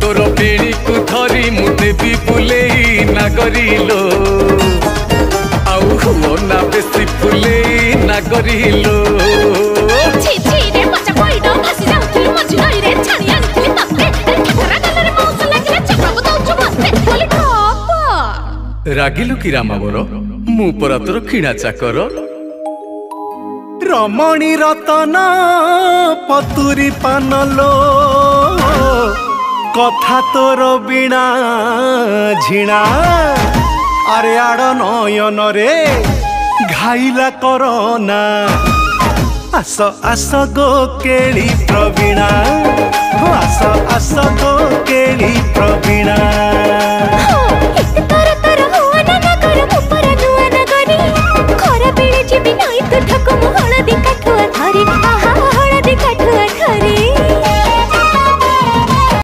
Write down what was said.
तोर बेणी को धरी मु देवी बुले नागरिलो आउ हुओ ना बेसी फुले नागरिलो छी छी रे बच्चा कोइडो फासी जाउथिलु मझी नई रे छाणी आनिथिलि तते ठकरा गलरे मौस लागिले चकाबो दउछु मस्ते बोली ठप रागिलु की रामावर मु परा तोर किणा चाकर रमणी रतन पतुरी पानलो कथा तोर बिना झिणा अरे आड़ नयन रे घाइला करना आस आस गो केली प्रवीणा आस आस गो केली प्रवीणा।